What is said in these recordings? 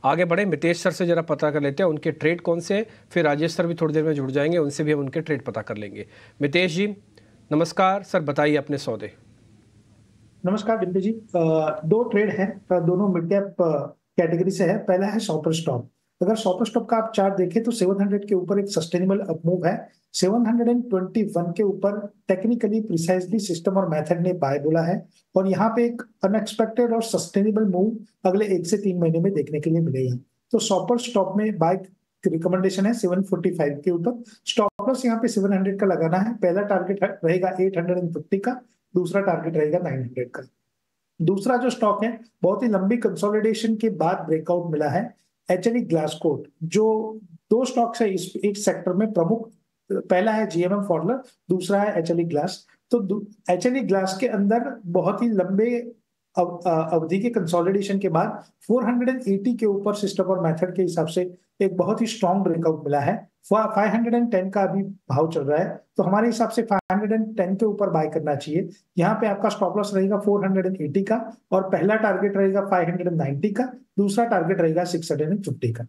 आगे बढ़े, मितेश सर से जरा पता कर लेते हैं उनके ट्रेड कौन से हैं, फिर राजेश सर भी थोड़ी देर में जुड़ जाएंगे, उनसे भी हम उनके ट्रेड पता कर लेंगे। मितेश जी नमस्कार सर, बताइए अपने सौदे। नमस्कार डिम्पी जी। दो ट्रेड हैं। दोनों मिड कैप कैटेगरी से है। पहला है शॉपर स्टॉप। अगर शॉपर स्टॉप का आप चार्ट देखें तो 700 के ऊपर एक सस्टेनेबल अपमूव है। 721 के ऊपर टेक्निकली प्रिसाइजली सिस्टम और मेथड ने बाय बोला है, और यहाँ पे एक अनएक्सपेक्टेड और सस्टेनेबल मूव अगले 1 से 3 महीने में देखने के लिए मिलेगा। तो शॉपर स्टॉप में बाय रिकमेंडेशन है 745 के ऊपर। स्टॉप लॉस यहाँ पे 700 का लगाना है। पहला टारगेट रहेगा 850 का, दूसरा टारगेट रहेगा 900 का। दूसरा जो स्टॉक है, बहुत ही लंबी कंसोलिडेशन के बाद ब्रेकआउट मिला है, एचएलई ग्लासकोट। जो दो स्टॉक्स है इस एक सेक्टर में प्रमुख, पहला है जीएमएम फॉडलर, दूसरा है एचएलई ग्लास। तो एचएलई ग्लास के अंदर बहुत ही लंबे अवधि के कंसोलिडेशन के बाद 480 के ऊपर सिस्टम और मेथड के हिसाब से एक बहुत ही स्ट्रॉन्ग ब्रेकआउट मिला है। 510 का अभी भाव चल रहा है, तो हमारे हिसाब से 510 के ऊपर बाय करना चाहिए। यहाँ पे आपका स्टॉप लॉस रहेगा 480 का, और पहला टारगेट रहेगा 590 का, दूसरा टारगेट रहेगा 650 का।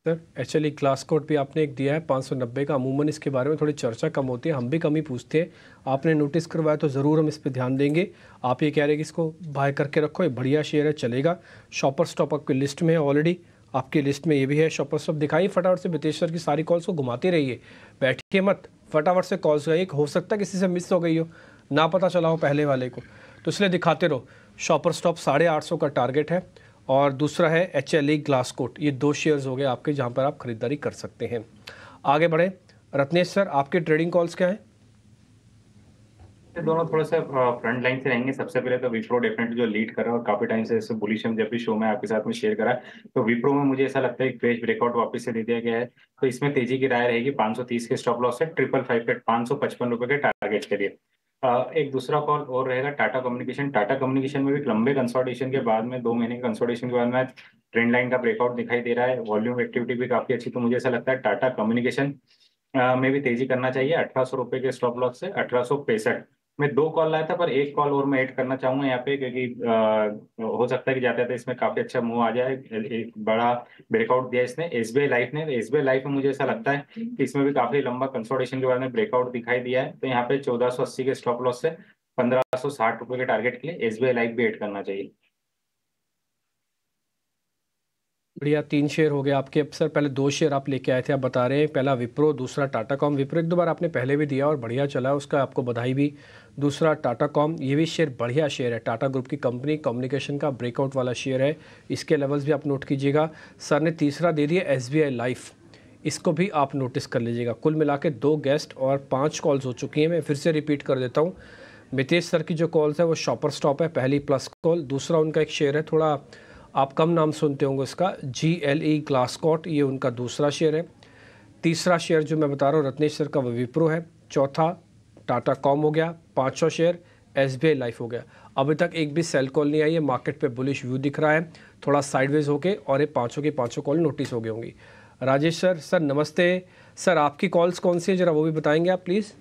सर एक्चुअली क्लास कोड भी आपने एक दिया है 590 का, अमूमन इसके बारे में थोड़ी चर्चा कम होती है, हम भी कम ही पूछते हैं। आपने नोटिस करवाया तो ज़रूर हम इस पर ध्यान देंगे। आप ये कह रहे हैं कि इसको बाय करके रखो, ये बढ़िया शेयर है, चलेगा। शॉपर स्टॉप आपकी लिस्ट में है ऑलरेडी, आपकी लिस्ट में ये भी है शॉपर स्टॉप। दिखाइए फटाफट से, मितेश सर की सारी कॉल्स को घुमाते रहिए, बैठिए मत, फटाफट से कॉल्स का एक हो सकता है किसी से मिस हो गई हो, ना पता चला हो पहले वाले को, तो इसलिए दिखाते रहो। शॉपर स्टॉप 850 का टारगेट है, और दूसरा है एचएलई ग्लासकोट। ये दो शेयर्स हो गए आपके जहां पर आप खरीदारी कर सकते हैं। आगे बढ़े, रत्नेश सर आपके ट्रेडिंग कॉल्स क्या हैं? दोनों थोड़ा सा फ्रंट लाइन से रहेंगे। सबसे पहले तो विप्रो डेफिनेटली जो लीड कर रहा है, और काफी टाइम से इससे बुलिश हम जब भी शो में आपके साथ में शेयर करा है, तो विप्रो में मुझे ऐसा लगता है कि फ्रेश ब्रेकआउट वापस से दे दिया गया है, तो इसमें तेजी की राय रहेगी। 530 के स्टॉप लॉस है, 555 के 555 रुपए के टारगेट के लिए। एक दूसरा कॉल और रहेगा टाटा कम्युनिकेशन। टाटा कम्युनिकेशन में भी लंबे कंसोलिडेशन के बाद में 2 महीने के कंसोलिडेशन के बाद में ट्रेंड लाइन का ब्रेकआउट दिखाई दे रहा है। वॉल्यूम एक्टिविटी भी काफी अच्छी, तो मुझे ऐसा लगता है टाटा कम्युनिकेशन में भी तेजी करना चाहिए। 1800 रुपए के स्टॉप लॉस से 1865। मैं दो कॉल लाया था, पर एक कॉल और मैं ऐड करना चाहूंगा यहाँ पे, क्योंकि हो सकता है कि जाते जाते इसमें काफी अच्छा मूव आ जाए। एक बड़ा ब्रेकआउट दिया इसने एसबीआई लाइफ ने। एसबीआई लाइफ में मुझे ऐसा लगता है कि इसमें भी काफी लंबा कंसोलिडेशन के बाद में ब्रेकआउट दिखाई दिया है, तो यहाँ पे 1480 के स्टॉप लॉस से 1560 रुपए के टारगेट के लिए एसबीआई लाइफ भी ऐड करना चाहिए। बढ़िया, 3 शेयर हो गए आपके। अब सर पहले 2 शेयर आप लेके आए थे, आप बता रहे हैं पहला विप्रो, दूसरा टाटा कॉम। विप्रो 1-2 बार आपने पहले भी दिया और बढ़िया चला, उसका आपको बधाई भी। दूसरा टाटा कॉम, ये भी शेयर बढ़िया शेयर है, टाटा ग्रुप की कंपनी, कम्युनिकेशन का ब्रेकआउट वाला शेयर है, इसके लेवल्स भी आप नोट कीजिएगा। सर ने तीसरा दे दिया एसबीआई लाइफ, इसको भी आप नोटिस कर लीजिएगा। कुल मिला के 2 गेस्ट और 5 कॉल्स हो चुकी हैं। मैं फिर से रिपीट कर देता हूँ, मितेश सर की जो कॉल्स है वो शॉपर स्टॉप है, पहली प्लस कॉल। दूसरा उनका एक शेयर है, थोड़ा आप कम नाम सुनते होंगे उसका, GLE ग्लासकोट, ये उनका दूसरा शेयर है। तीसरा शेयर जो मैं बता रहा हूँ रत्नेश सर का वो विप्रो है। चौथा टाटा कॉम हो गया। पांचवा शेयर एसबीआई लाइफ हो गया। अभी तक एक भी सेल कॉल नहीं आई है, मार्केट पे बुलिश व्यू दिख रहा है थोड़ा साइडवेज होके, और ये पांचों की पांचों कॉल नोटिस हो गई होंगी। राजेश सर, सर नमस्ते सर, आपकी कॉल्स कौन सी है जरा वो भी बताएंगे आप please.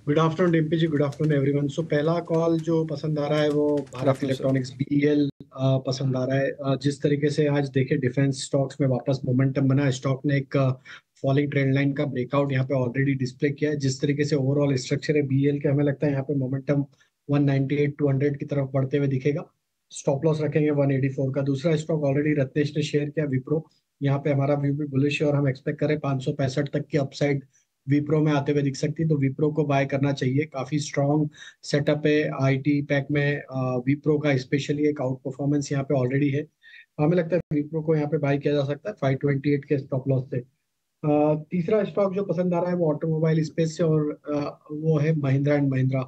Good afternoon Dimpy ji, good afternoon everyone. So पहला कॉल जो पसंद आ रहा है वो good Bharat afternoon sir. Electronics BEL पसंद आ रहा है। जिस तरीके से आज देखे डिफेंस स्टॉक्स में वापस मोमेंटम बना, स्टॉक ने एक फॉलिंग ट्रेंड लाइन का ब्रेकआउट यहाँ पे ऑलरेडी डिस्प्ले किया है। जिस तरीके से ओवरऑल स्ट्रक्चर है BEL के, हमें लगता है यहाँ पे मोमेंटम 198 200 की तरफ बढ़ते हुए दिखेगा। स्टॉप लॉस रखेंगे 184 का। दूसरा स्टॉक ऑलरेडी रत्नेश ने शेयर किया, विप्रो। यहाँ पे हमारा व्यू भी बुलिश है और हम एक्सपेक्ट करें 565 तक की अपसाइड विप्रो में आते हुए दिख सकती है, तो विप्रो को बाय करना चाहिए। काफी स्ट्रॉन्ग सेटअप है IT पैक में। विप्रो का स्पेशली एक आउट परफॉर्मेंस यहाँ पे ऑलरेडी है। हमें लगता है विप्रो को यहाँ पे बाय किया जा सकता है 528 के स्टॉप लॉस से। तीसरा स्टॉक जो पसंद आ रहा है वो ऑटोमोबाइल स्पेस से, और वो है Mahindra and Mahindra.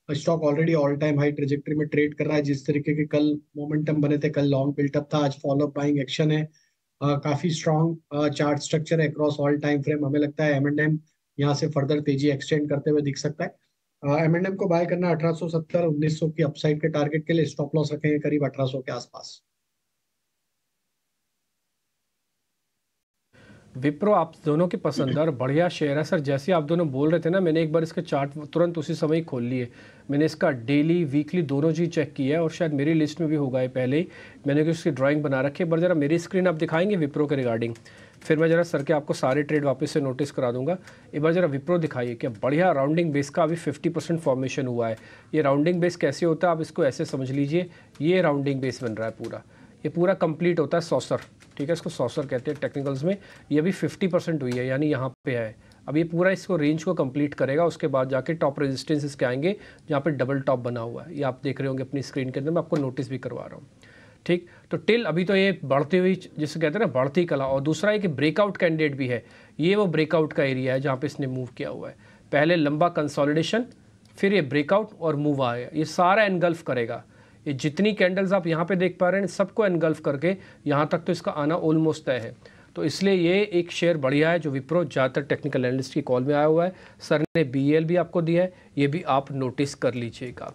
Stock already all time high trajectory में ट्रेड कर रहा है। जिस तरीके के कल मोमेंटम बने थे, कल लॉन्ग बिल्टअप था, आज फॉलो बाइंग एक्शन है। काफी स्ट्रॉन्ग चार्ट स्ट्रक्चर है अक्रॉस ऑल टाइम फ्रेम। हमें लगता है M&M यहाँ से फर्दर तेजी एक्सटेंड करते हुए दिख सकता है। M&M को बाय करना 1870 1900 की अपसाइड के टारगेट के लिए। स्टॉप लॉस रखेंगे करीब 1800 के आसपास। विप्रो आप दोनों की पसंद है और बढ़िया शेयर है सर। जैसे आप दोनों बोल रहे थे ना, मैंने एक बार इसके चार्ट तुरंत उसी समय ही खोल लिए। मैंने इसका डेली वीकली दोनों चीज़ चेक किया है और शायद मेरी लिस्ट में भी होगा ये पहले ही। मैंने उसकी ड्राइंग बना रखी है। पर ज़रा मेरी स्क्रीन आप दिखाएंगे विप्रो के रिगार्डिंग, फिर मैं ज़रा सर के आपको सारे ट्रेड वापस से नोटिस करा दूंगा। एक बार ज़रा विप्रो दिखाइए कि बढ़िया राउंडिंग बेस का अभी 50% फॉर्मेशन हुआ है। ये राउंडिंग बेस कैसे होता है आप इसको ऐसे समझ लीजिए, ये राउंडिंग बेस बन रहा है पूरा, ये पूरा कंप्लीट होता है सॉसर, ठीक है, इसको सॉसर कहते हैं टेक्निकल्स में। ये भी 50% हुई है, यानी यहाँ पे है। अब ये पूरा इसको रेंज को कंप्लीट करेगा, उसके बाद जाके टॉप रेजिस्टेंस इसके आएंगे जहाँ पे डबल टॉप बना हुआ है। ये आप देख रहे होंगे अपनी स्क्रीन के अंदर, मैं आपको नोटिस भी करवा रहा हूँ। ठीक, तो टिल अभी तो ये बढ़ती हुई जिसे कहते हैं ना बढ़ती कला, और दूसरा एक ब्रेकआउट कैंडिडेट भी है। ये वो ब्रेकआउट का एरिया है जहाँ पे इसने मूव किया हुआ है। पहले लंबा कंसोलिडेशन, फिर ये ब्रेकआउट और मूव आएगा। ये सारा एनगल्फ करेगा। ये जितनी कैंडल्स आप यहाँ पे देख पा रहे हैं सबको एनगल्फ करके यहाँ तक तो इसका आना ऑलमोस्ट तय है। तो इसलिए ये एक शेयर बढ़िया है जो विप्रो ज़्यादातर टेक्निकल एनालिस्ट की कॉल में आया हुआ है। सर ने BEL भी आपको दिया है, ये भी आप नोटिस कर लीजिएगा।